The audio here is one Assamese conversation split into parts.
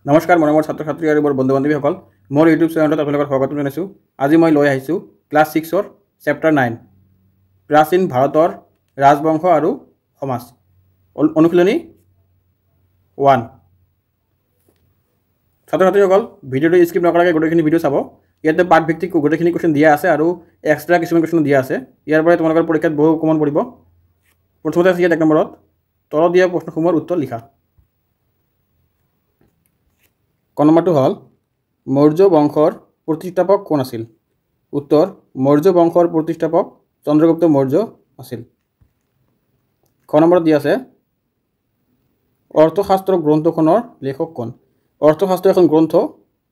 নমস্কাৰ মৰমৰ ছাত্ৰ ছাত্ৰী আৰু মোৰ বন্ধু বান্ধৱীসকল, মোৰ ইউটিউব চেনেলত আপোনালোকক স্বাগতম জনাইছোঁ। আজি মই লৈ আহিছোঁ ক্লাছ 6ৰ চেপ্টাৰ 9 প্ৰাচীন ভাৰতৰ ৰাজবংশ আৰু সমাজ, অনুশীলনী 1। ছাত্ৰ ছাত্ৰীসকল, ভিডিঅ'টো স্কিপ নকৰাকৈ গোটেইখিনি ভিডিঅ' চাব। ইয়াতে পাঠ ভিত্তিক গোটেইখিনি কুৱেশ্যন দিয়া আছে আৰু এক্সট্ৰা কিছুমান কুৱেশ্যন দিয়া আছে। ইয়াৰ পৰাই তোমালোকৰ পৰীক্ষাত বহু কমন পৰিব। প্ৰথমতে আছে ইয়াত 1 নম্বৰত তলত দিয়া প্ৰশ্নসমূহৰ উত্তৰ লিখা। ক নম্বৰটো হ'ল মৌৰ্য বংশৰ প্ৰতিষ্ঠাপক কোন আছিল? উত্তৰ মৌৰ্য বংশৰ প্ৰতিষ্ঠাপক চন্দ্ৰগুপ্ত মৌৰ্য আছিল। খ নম্বৰত দিয়া আছে অৰ্থশাস্ত্ৰ গ্ৰন্থখনৰ লেখক কোন? অৰ্থশাস্ত্ৰ এখন গ্ৰন্থ,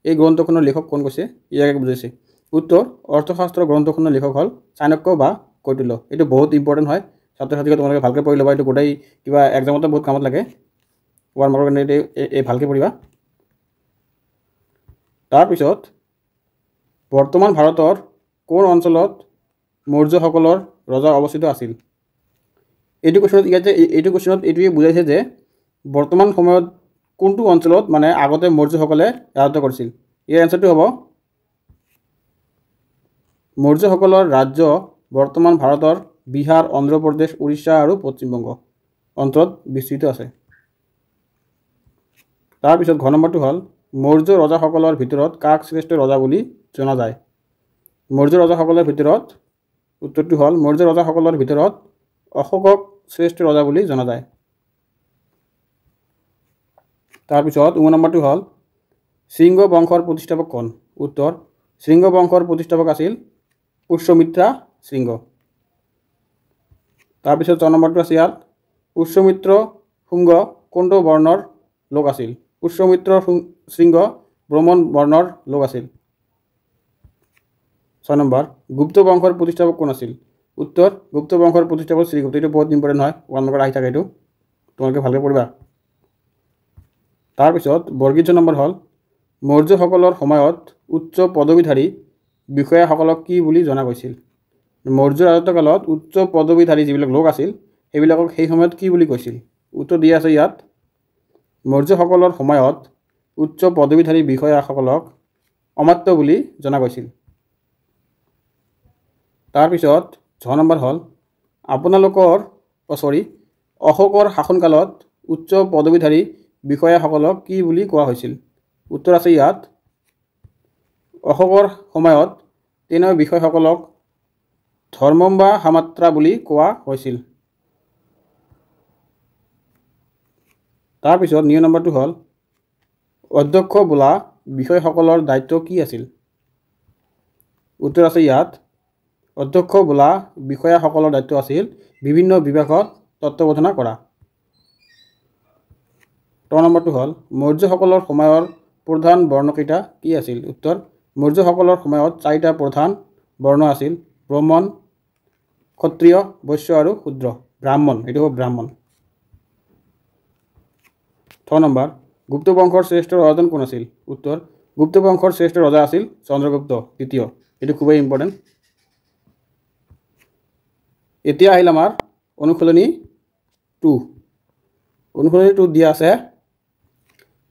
এই গ্ৰন্থখনৰ লেখক কোন কৈছে ইয়াকে বুজাইছে। উত্তৰ অৰ্থশাস্ত্ৰ গ্ৰন্থখনৰ লেখক হ'ল চাণক্য বা কৌটিল্য। এইটো বহুত ইম্পৰ্টেণ্ট হয়, ছাত্ৰ ছাত্ৰীক তোমালোকে ভালকৈ পঢ়ি ল'বা। এইটো গোটেই কিবা এক্সামতে বহুত কামত লাগে। 1 মাৰ্কৰ কাৰণে এই ভালকৈ পঢ়িবা। তাৰপিছত বৰ্তমান ভাৰতৰ কোন অঞ্চলত মৌৰ্যসকলৰ ৰজা অৱস্থিত আছিল? এইটো কুৱেশ্যনত এইটোৱে বুজাইছে যে বৰ্তমান সময়ত কোনটো অঞ্চলত মানে আগতে মৌৰ্যসকলে ৰাজত্ব কৰিছিল। ইয়াৰ এনচাৰটো হ'ব মৌৰ্যসকলৰ ৰাজ্য বৰ্তমান ভাৰতৰ বিহাৰ, অন্ধ্ৰপ্ৰদেশ, উৰিষ্যা আৰু পশ্চিমবংগ অঞ্চলত বিস্তৃত আছে। তাৰপিছত ঘ নম্বৰটো হ'ল মৌৰ্য ৰজাসকলৰ ভিতৰত কাক শ্ৰেষ্ঠ ৰজা বুলি জনা যায়? মৌৰ্য ৰজাসকলৰ ভিতৰত উত্তৰটো হ'ল মৌৰ্য ৰজাসকলৰ ভিতৰত অশোকক শ্ৰেষ্ঠ ৰজা বুলি জনা যায়। তাৰপিছত 9 নম্বৰটো হ'ল শৃংগ বংশৰ প্ৰতিষ্ঠাপক কোন? উত্তৰ শৃংগ বংশৰ প্ৰতিষ্ঠাপক আছিল পুষ্যমিত্ৰা শৃংগ। তাৰপিছত 6 নম্বৰটো আছে ইয়াত পুষ্যমিত্ৰ শুংগ কোনটো বৰ্ণৰ লোক আছিল? পুষ্যমিত্ৰ শৃংগ ব্ৰাহ্মণ বৰ্ণৰ লোক আছিল। 6 নম্বৰ গুপ্ত বংশৰ প্ৰতিষ্ঠাপক কোন আছিল? উত্তৰ গুপ্ত বংশৰ প্ৰতিষ্ঠাপক শ্ৰীগুপ্ত। এইটো বহুত ইম্পৰ্টেণ্ট হয়, 1 নম্বৰ আহি থাকে, এইটো তোমালোকে ভালকৈ পঢ়িবা। তাৰপিছত বৰ্গীয় নম্বৰ হ'ল মৌৰ্যসকলৰ সময়ত উচ্চ পদবীধাৰী বিষয়াসকলক কি বুলি জনা গৈছিল? মৌৰ্য ৰাজত্বকালত উচ্চ পদবীধাৰী যিবিলাক লোক আছিল সেইবিলাকক সেই সময়ত কি বুলি কৈছিল? উত্তৰ দিয়া আছে ইয়াত মৌৰ্যসকলৰ সময়ত উচ্চ পদবীধাৰী বিষয়াসকলক অমাত্য বুলি জনা গৈছিল। তাৰপিছত 6 নম্বৰ হ'ল অশোকৰ শাসনকালত উচ্চ পদবীধাৰী বিষয়াসকলক কি বুলি কোৱা হৈছিল? উত্তৰ আছে ইয়াত অশোকৰ সময়ত তেনে বিষয়াসকলক ধৰ্মম বা সামাত্ৰা বুলি কোৱা হৈছিল। তাৰপিছত 9 নম্বৰটো হ'ল অধ্যক্ষ বোলা বিষয়াসকলৰ দায়িত্ব কি আছিল? উত্তৰ আছে ইয়াত অধ্যক্ষ বোলা বিষয়াসকলৰ দায়িত্ব আছিল বিভিন্ন বিভাগত তত্ত্বাৱধান কৰা। 10 নম্বৰটো হ'ল মৌৰ্যসকলৰ সময়ৰ প্ৰধান বৰ্ণকেইটা কি আছিল? উত্তৰ মৌৰ্যসকলৰ সময়ত 4টা প্ৰধান বৰ্ণ আছিল ব্ৰাহ্মণ, ক্ষত্ৰিয়, বৈশ্য আৰু শূদ্ৰ। ব্ৰাহ্মণ, এইটো হ'ল ব্ৰাহ্মণ। 6 নম্বৰ গুপ্ত বংশৰ শ্ৰেষ্ঠ ৰজাজন কোন আছিল? উত্তৰ গুপ্ত বংশৰ শ্ৰেষ্ঠ ৰজা আছিল চন্দ্ৰগুপ্ত দ্বিতীয়। এইটো খুবেই ইম্পৰ্টেণ্ট। এতিয়া আহিল আমাৰ অনুশীলনী 2। অনুশীলনী 2 দিয়া আছে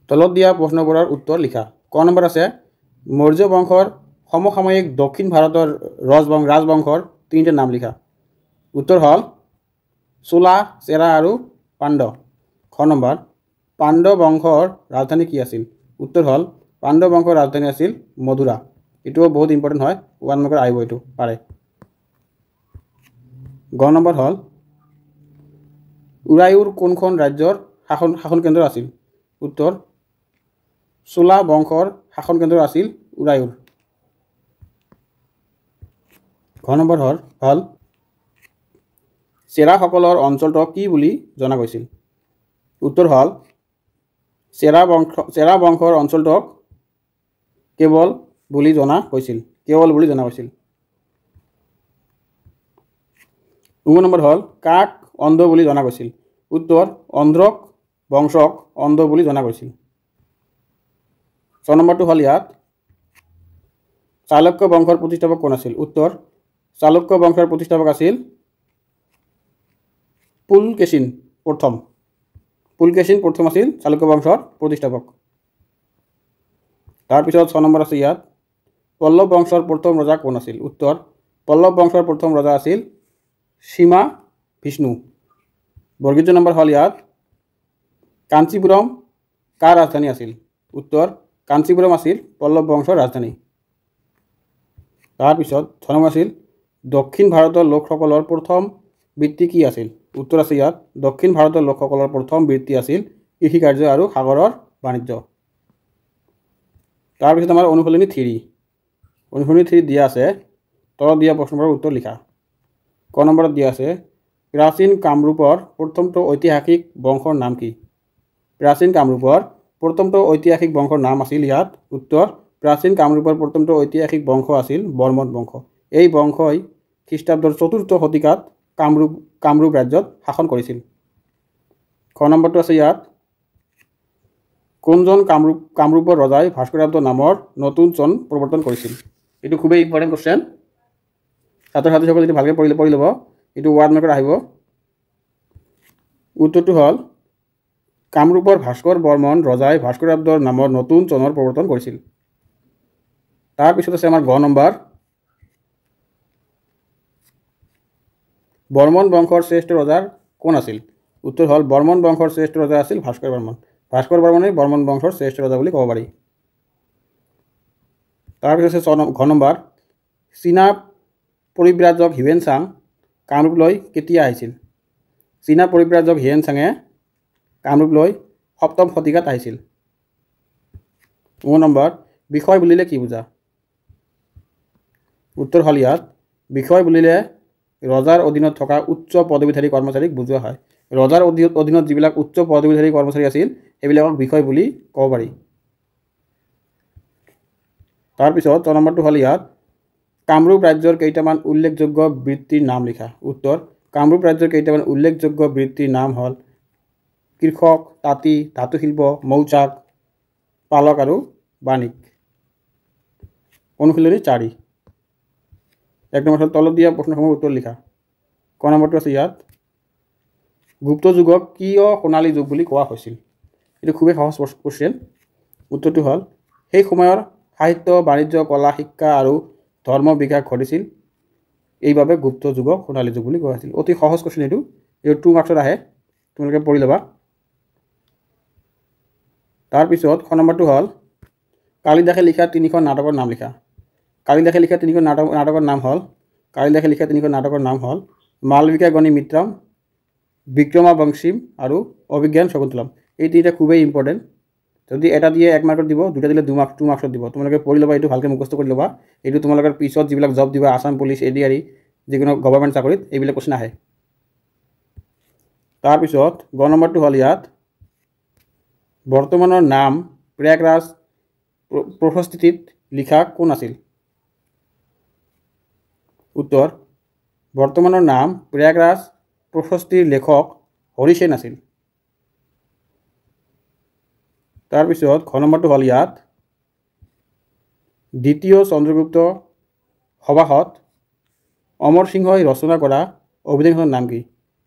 তলত দিয়া প্ৰশ্নবোৰৰ উত্তৰ লিখা। ক নম্বৰ আছে মৌৰ্য বংশৰ সমসাময়িক দক্ষিণ ভাৰতৰ ৰাজবংশৰ 3টা নাম লিখা। উত্তৰ হ'ল চোলা, চেৰা আৰু পাণ্ড্য। খ নম্বৰ পাণ্ড্য বংশৰ ৰাজধানী কি আছিল? উত্তৰ হ'ল পাণ্ড্য বংশৰ ৰাজধানী আছিল মধুৰা। এইটোও বহুত ইম্পৰ্টেণ্ট হয়, 1 নম্বৰ আহিব, এইটো পাৰে। গ নম্বৰ হ'ল উৰায়ুৰ কোনখন ৰাজ্যৰ শাসন কেন্দ্ৰ আছিল? উত্তৰ চোলা বংশৰ শাসন কেন্দ্ৰ আছিল উৰায়ুৰ। ঘ নম্বৰ হ'ল চেৰাসকলৰ অঞ্চলটোক কি বুলি জনা গৈছিল? উত্তৰ হ'ল চেৰা বংশৰ অঞ্চলটোক কেৱল বুলি জনা গৈছিল। 9 নম্বৰ হ'ল কাক অন্ধ বুলি জনা গৈছিল? উত্তৰ অন্ধ্ৰক বংশক অন্ধ বুলি জনা গৈছিল। 6 নম্বৰটো হ'ল ইয়াত চালুক্য বংশৰ প্ৰতিষ্ঠাপক কোন আছিল? উত্তৰ চালুক্য বংশৰ প্ৰতিষ্ঠাপক আছিল পুলকেশিন প্ৰথম আছিল চালুক্য বংশৰ প্ৰতিষ্ঠাপক। তাৰপিছত 6 নম্বৰ আছে ইয়াত পল্লৱ বংশৰ প্ৰথম ৰজা কোন আছিল? উত্তৰ পল্লৱ বংশৰ প্ৰথম ৰজা আছিল সীমা বিষ্ণু। বৰ্গীয় নম্বৰ হ'ল ইয়াত কাঞ্চীপুৰম কাৰ ৰাজধানী আছিল? উত্তৰ কাঞ্চীপুৰম আছিল পল্লৱ বংশৰ ৰাজধানী। তাৰপিছত 6 নম্বৰ আছিল দক্ষিণ ভাৰতৰ লোকসকলৰ প্ৰথম বৃত্তি কি আছিল? উত্তৰ আছে ইয়াত দক্ষিণ ভাৰতৰ লোকসকলৰ প্ৰথম বৃত্তি আছিল কৃষিকাৰ্য আৰু সাগৰৰ বাণিজ্য। তাৰপিছত আমাৰ অনুশীলনী 3 দিয়া আছে তলত দিয়া প্ৰশ্নবোৰৰ উত্তৰ লিখা। ক নম্বৰত দিয়া আছে প্ৰাচীন কামৰূপৰ প্ৰথমটো ঐতিহাসিক বংশৰ নাম কি? প্ৰাচীন কামৰূপৰ প্ৰথমটো ঐতিহাসিক বংশৰ নাম আছিল ইয়াত উত্তৰ প্ৰাচীন কামৰূপৰ প্ৰথমটো ঐতিহাসিক বংশ আছিল বৰ্মন বংশ। এই বংশই খ্ৰীষ্টাব্দৰ 4ৰ্থ শতিকাত কামৰূপ ৰাজ্যত শাসন কৰিছিল। খ নম্বৰটো আছে ইয়াত কোনজন কামৰূপৰ ৰজাই ভাস্কৰাব্দ নামৰ নতুন চন প্ৰৱৰ্তন কৰিছিল? এইটো খুবেই ইম্পৰ্টেণ্ট কুৱেশ্যন, ছাত্ৰ ছাত্ৰীসকলে যদি ভালকৈ পঢ়ি ল'ব এইটো ৱাৰ্ড মাৰ্কত আহিব। উত্তৰটো হ'ল কামৰূপৰ ভাস্কৰ বৰ্মন ৰজাই ভাস্কৰাব্দৰ নামৰ নতুন চনৰ প্ৰৱৰ্তন কৰিছিল। তাৰপিছত আছে আমাৰ গ নম্বৰ বৰ্মন বংশৰ শ্ৰেষ্ঠ ৰজাৰ কোন আছিল? উত্তৰ হ'ল বৰ্মন বংশৰ শ্ৰেষ্ঠ ৰজা আছিল ভাস্কৰ বৰ্মন। ভাস্কৰ বৰ্মনেই বৰ্মন বংশৰ শ্ৰেষ্ঠ ৰজা বুলি ক'ব পাৰি। তাৰপিছত আছে ঘ নম্বৰ চীনা পৰিব্ৰাজক হিউৱেন চাং কামৰূপলৈ কেতিয়া আহিছিল? চীনা পৰিব্ৰাজক হিউৱেন চাঙে কামৰূপলৈ 7ম শতিকাত আহিছিল। নম্বৰ বিষয় বুলিলে কি বুজা? উত্তৰ হ'ল ইয়াত বিষয় বুলিলে ৰজাৰ অধীনত থকা উচ্চ পদবীধাৰী কৰ্মচাৰীক বুজোৱা হয়। ৰজাৰ অধীনত যিবিলাক উচ্চ পদবীধাৰী কৰ্মচাৰী আছিল সেইবিলাকক বিষয় বুলি ক'ব পাৰি। তাৰপিছত 6 নম্বৰটো হ'ল ইয়াত কামৰূপ ৰাজ্যৰ কেইটামান উল্লেখযোগ্য বৃত্তিৰ নাম লিখা। উত্তৰ কামৰূপ ৰাজ্যৰ কেইটামান উল্লেখযোগ্য বৃত্তিৰ নাম হ'ল কৃষক, তাঁতী, ধাতুশিল্প, মৌচাক, পালক আৰু বাণিক। অনুশীলনী 4 1 নম্বৰ তলত দিয়া প্ৰশ্নসমূহৰ উত্তৰ লিখা। ক নম্বৰটো আছে ইয়াত গুপ্ত যুগক কিয় সোণালী যুগ বুলি কোৱা হৈছিল? এইটো খুবেই সহজ কুৱেশ্যন। উত্তৰটো হ'ল সেই সময়ৰ সাহিত্য, বাণিজ্য, কলা, শিক্ষা আৰু ধৰ্ম বিকাশ ঘটিছিল, এইবাবে গুপ্ত যুগক সোণালী যুগ বুলি কোৱা হৈছিল। অতি সহজ কুৱেশ্যন এইটো 2 মাৰ্কছত আহে, তোমালোকে পঢ়ি ল'বা। তাৰপিছত খ নম্বৰটো হ'ল কালিদাসে লিখা 3খন নাটকৰ নাম লিখা। কালিদাসে লিখা 3খন নাটকৰ নাম হ'ল মালবিকা গণিমিত্ৰম, বিক্ৰমাবংশীম আৰু অভিজ্ঞান শকুন্তলম। এই 3টা খুবেই ইম্পৰ্টেণ্ট। যদি এটা দিয়ে 1 মাৰ্কত দিব, 2টা দিলে 2 মাৰ্কছত দিব। তোমালোকে পঢ়ি ল'বা, এইটো ভালকৈ মুখস্থ কৰি ল'বা। এইটো তোমালোকৰ পিছত যিবিলাক জব দিবা আছাম পুলিচ, ADRE যিকোনো গভৰ্ণমেণ্ট চাকৰিত এইবিলাক কুৱেশ্যন আহে। তাৰপিছত গ নম্বৰটো হ'ল ইয়াত বৰ্তমানৰ নাম প্ৰয়াগৰাজ প্ৰশস্তিত লিখা কোন আছিল? উত্তৰ বৰ্তমানৰ নাম প্ৰয়াগৰাজ প্ৰশস্তিৰ লেখক হৰিসেন আছিল। তাৰপিছত ঘ নম্বৰটো হ'ল ইয়াত দ্বিতীয় চন্দ্ৰগুপ্ত সভাসদ অমৰ সিংহই ৰচনা কৰা অভিধানখনৰ নাম কি?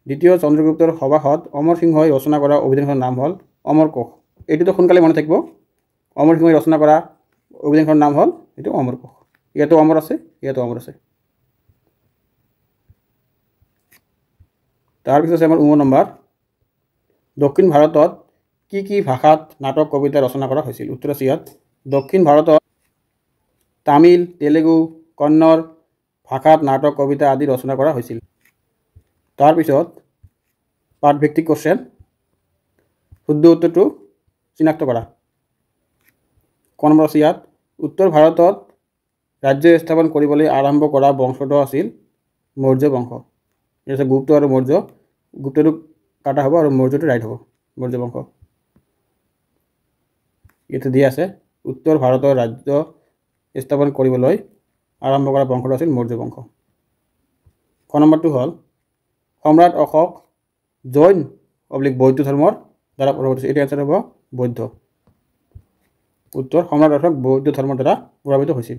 দ্বিতীয় চন্দ্ৰগুপ্তৰ সভাসদ অমৰ সিংহই ৰচনা কৰা অভিধানখনৰ নাম হ'ল অমৰ কোষ। এইটোতো সোনকালে মনত থাকিব। অমৰ সিংহই ৰচনা কৰা অভিধানখনৰ নাম হ'ল এইটো অমৰ কোষ। ইয়াতো অমৰ আছে, ইয়াতো অমৰ আছে। তাৰপিছত আছে আমাৰ নম্বৰ দক্ষিণ ভাৰতত কি ভাষাত নাটক কবিতা ৰচনা কৰা হৈছিল? উত্তৰ আছে ইয়াত দক্ষিণ ভাৰতত তামিল, তেলেগু, কন্নড় ভাষাত নাটক কবিতা আদি ৰচনা কৰা হৈছিল। তাৰপিছত পাঠভিত্তিক কুৱেশ্যন, শুদ্ধ উত্তৰটো চিনাক্ত কৰা। ক নম্বৰ আছে ইয়াত উত্তৰ ভাৰতত ৰাজ্য স্থাপন কৰিবলৈ আৰম্ভ কৰা বংশটো আছিল মৌৰ্য বংশ। ইয়াত আছে গুপ্ত আৰু মৌৰ্য, গুপ্তটো কাটা হ'ব আৰু মৌৰ্যটো ৰাইট হ'ব, মৌৰ্য বংশ। ইয়াতে দিয়া আছে উত্তৰ ভাৰতৰ ৰাজ্য স্থাপন কৰিবলৈ আৰম্ভ কৰা বংশটো আছিল মৌৰ্য বংশ। খ নম্বৰটো হ'ল সম্ৰাট অশোক জৈন বৌদ্ধ ধৰ্মৰ দ্বাৰা প্ৰভাৱিত হৈছিল। এইটো এনচাৰ হ'ব বৌদ্ধ। উত্তৰ সম্ৰাট অশোক বৌদ্ধ ধৰ্মৰ দ্বাৰা প্ৰভাৱিত হৈছিল।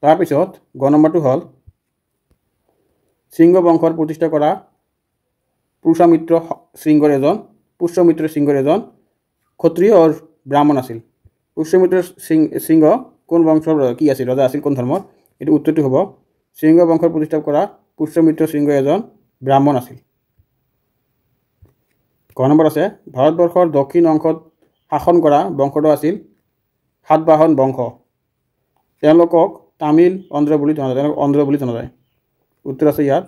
তাৰপিছত গ নম্বৰটো হ'ল শৃংগ বংশৰ প্ৰতিষ্ঠা কৰা পুষ্যমিত্ৰ শৃংগৰ এজন ক্ষত্ৰিয় আৰু ব্ৰাহ্মণ আছিল। পুষ্যমিত্ৰ সিংহ কোন বংশৰ কি আছিল ৰজা আছিল কোন ধৰ্মৰ এইটো উত্তৰটো হ'ব সিংহ বংশৰ প্ৰতিষ্ঠা কৰা পুষ্যমিত্ৰ সিংহ এজন ব্ৰাহ্মণ আছিল ক নম্বৰ আছে ভাৰতবৰ্ষৰ দক্ষিণ অংশত শাসন কৰা বংশটো আছিল সাতবাহন বংশ তেওঁলোকক তামিল অন্ধ্ৰ বুলি জনা যায় উত্তৰ আছে ইয়াত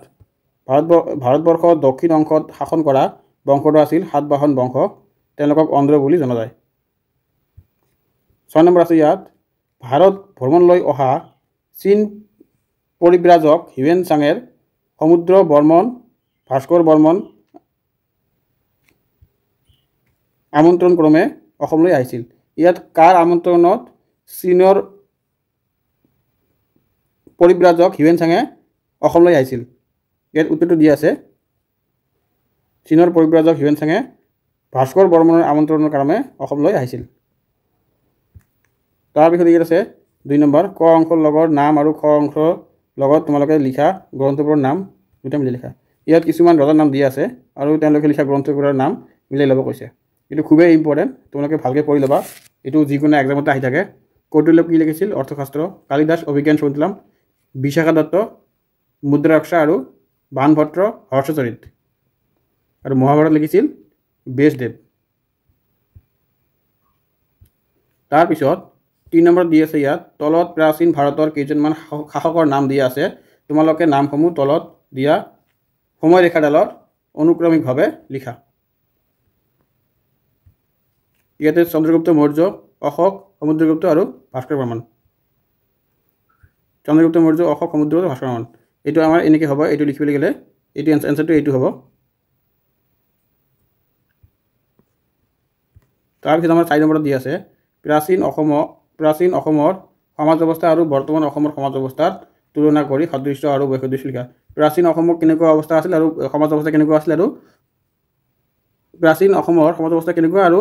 ভাৰতবৰ্ষৰ দক্ষিণ অংশত শাসন কৰা বংশটো আছিল সাতবাহন বংশ তেওঁলোকক অন্ধ্ৰ বুলি জনা যায় 6 নম্বৰ আছে ইয়াত ভাৰত ভ্ৰমণলৈ অহা চীন পৰিব্ৰাজক হিউৱেন চাঙৰ সমুদ্ৰ বৰ্মন ভাস্কৰ বৰ্মন আমন্ত্ৰণ ক্ৰমে অসমলৈ আহিছিল ইয়াত কাৰ আমন্ত্ৰণত চীনৰ পৰিব্ৰাজক হিউৱেন চাঙে অসমলৈ আহিছিল ইয়াত উত্তৰটো দিয়া আছে চীনৰ পৰিব্ৰাজক হিউৱেন চাঙে ভাস্কৰ বৰ্মনৰ আমন্ত্ৰণৰ কাৰণে অসমলৈ আহিছিল তাৰ পিছত ইয়াত আছে 2 নম্বৰ ক অংশৰ লগত নাম আৰু খ অংশৰ লগত তোমালোকে লিখা গ্ৰন্থবোৰৰ নাম দুটা মিলাই লিখা ইয়াত কিছুমান ৰজাৰ নাম দিয়া আছে আৰু তেওঁলোকে লিখা গ্ৰন্থবোৰৰ নাম মিলাই ল'ব কৈছে এইটো খুবেই ইম্পৰ্টেণ্ট তোমালোকে ভালকৈ পঢ়ি ল'বা এইটো যিকোনো এক্সামতে আহি থাকে কৌটিল্য কি লিখিছিল অৰ্থশাস্ত্ৰ কালিদাস অভিজ্ঞান শাকুন্তলম বিশাখা দত্ত মুদ্ৰাক্ষা আৰু বাণভট্ট হৰ্ষচৰিত আৰু মহাভাৰত লিখিছিল ব্যাসদেৱ তাৰপিছত 3 নম্বৰত দি আছে ইয়াত তলত প্ৰাচীন ভাৰতৰ কেইজনমান শাসকৰ নাম দিয়া আছে তোমালোকে নামসমূহ তলত দিয়া সময়ৰেখাডালত অনুক্ৰমিকভাৱে লিখা ইয়াতে চন্দ্ৰগুপ্ত মৌৰ্য অশোক সমুদ্ৰগুপ্ত আৰু ভাস্কৰ বৰ্মন চন্দ্ৰগুপ্ত মৌৰ্য অশোক সমুদ্ৰগুপ্ত ভাস্কৰ বৰ্মন এইটো আমাৰ এনেকৈ হ'ব এইটো লিখিবলৈ গ'লে এইটো এনসাৰটো এইটো হ'ব তাৰপিছত আমাৰ 4 নম্বৰত দি আছে প্ৰাচীন অসমৰ সমাজ ব্যৱস্থা আৰু বৰ্তমান অসমৰ সমাজ ব্যৱস্থাৰ তুলনা কৰি সাদৃশ্য আৰু বৈসাদৃশ্য লিখা প্ৰাচীন অসমৰ কেনেকুৱা অৱস্থা আছিল আৰু সমাজ ব্যৱস্থা কেনেকুৱা আছিল আৰু প্ৰাচীন অসমৰ সমাজ ব্যৱস্থা কেনেকুৱা আৰু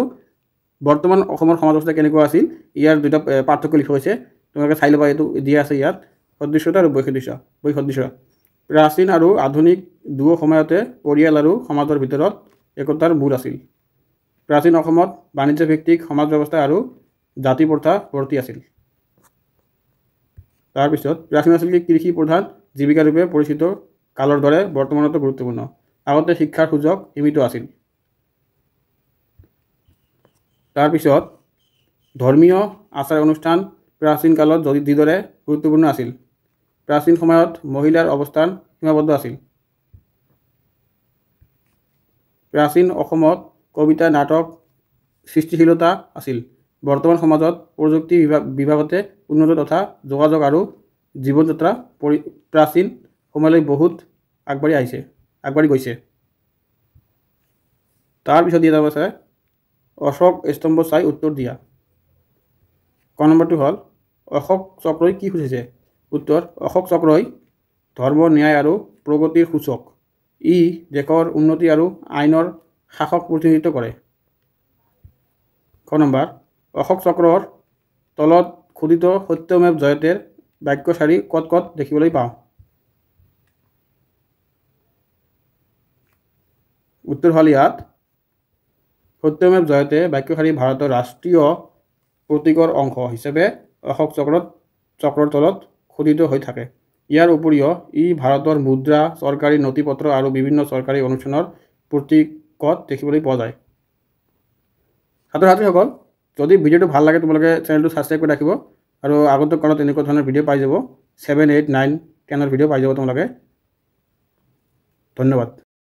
বৰ্তমান অসমৰ সমাজ ব্যৱস্থা কেনেকুৱা আছিল ইয়াৰ দুটা পাৰ্থক্য লিখা হৈছে তোমালোকে চাই ল'বা এইটো দিয়া আছে ইয়াত সদৃশ্যতা আৰু বৈসাদৃশ্য প্ৰাচীন আৰু আধুনিক দুয়ো সময়তে পৰিয়াল আৰু সমাজৰ ভিতৰত একতাৰ মূল আছিল প্ৰাচীন অসমত বাণিজ্য ভিত্তিক সমাজ ব্যৱস্থা আৰু জাতি প্ৰথা ভৰ্তি আছিল তাৰপিছত প্ৰাচীন আছিল কৃষি প্ৰধান জীৱিকা ৰূপে পৰিচিত কালৰ দৰে বৰ্তমানতো গুৰুত্বপূৰ্ণ আগতে শিক্ষাৰ সুযোগ সীমিত আছিল তাৰপিছত ধৰ্মীয় আচাৰ অনুষ্ঠান প্ৰাচীন কালত যিদৰে গুৰুত্বপূৰ্ণ আছিল প্ৰাচীন সময়ত মহিলাৰ অৱস্থান সীমাবদ্ধ আছিল প্ৰাচীন অসমত কবিতা নাটক সৃষ্টিশীলতা আছিল বৰ্তমান সমাজত প্ৰযুক্তি বিভাগতে উন্নত তথা যোগাযোগ আৰু জীৱন যাত্ৰা প্ৰাচীন সময়লৈ বহুত আগবাঢ়ি গৈছে তাৰপিছত দিয়া যাব আছে অশোক স্তম্ভ চাই উত্তৰ দিয়া ক নম্বৰটো হ'ল অশোক চক্ৰই কি খুজিছে উত্তৰ অশোক চক্ৰই ধৰ্ম ন্যায় আৰু প্ৰগতিৰ সূচক ই দেশৰ উন্নতি আৰু আইনৰ শাসক প্ৰতিনিধিত্ব কৰে ক নম্বৰ অশোক চক্ৰৰ তলত খোদিত সত্যমেৱ জয়তেৰ বাক্য শাৰী ক'ত দেখিবলৈ পাওঁ উত্তৰ হ'ল ইয়াত সত্যমেৱ জয়তে বাক্য শাৰী ভাৰতৰ ৰাষ্ট্ৰীয় প্ৰতীকৰ অংশ হিচাপে অশোক চক্ৰৰ তলত খোদিত হৈ থাকে ইয়াৰ উপৰিও ই ভাৰতৰ মুদ্ৰা চৰকাৰী নথিপত্ৰ আৰু বিভিন্ন চৰকাৰী অনুষ্ঠানৰ প্ৰতীকত দেখিবলৈ পোৱা যায় ছাত্ৰ ছাত্ৰীসকল যদি ভিডিঅ'টো ভাল লাগে তোমালোকে চেনেলটো ছাবস্ক্ৰাইব কৰি ৰাখিব আৰু আগন্তুক কালত এনেকুৱা ধৰণৰ ভিডিঅ' পাই যাব 7, 8, 9, 10 ভিডিঅ' পাই যাব তোমালোকে ধন্যবাদ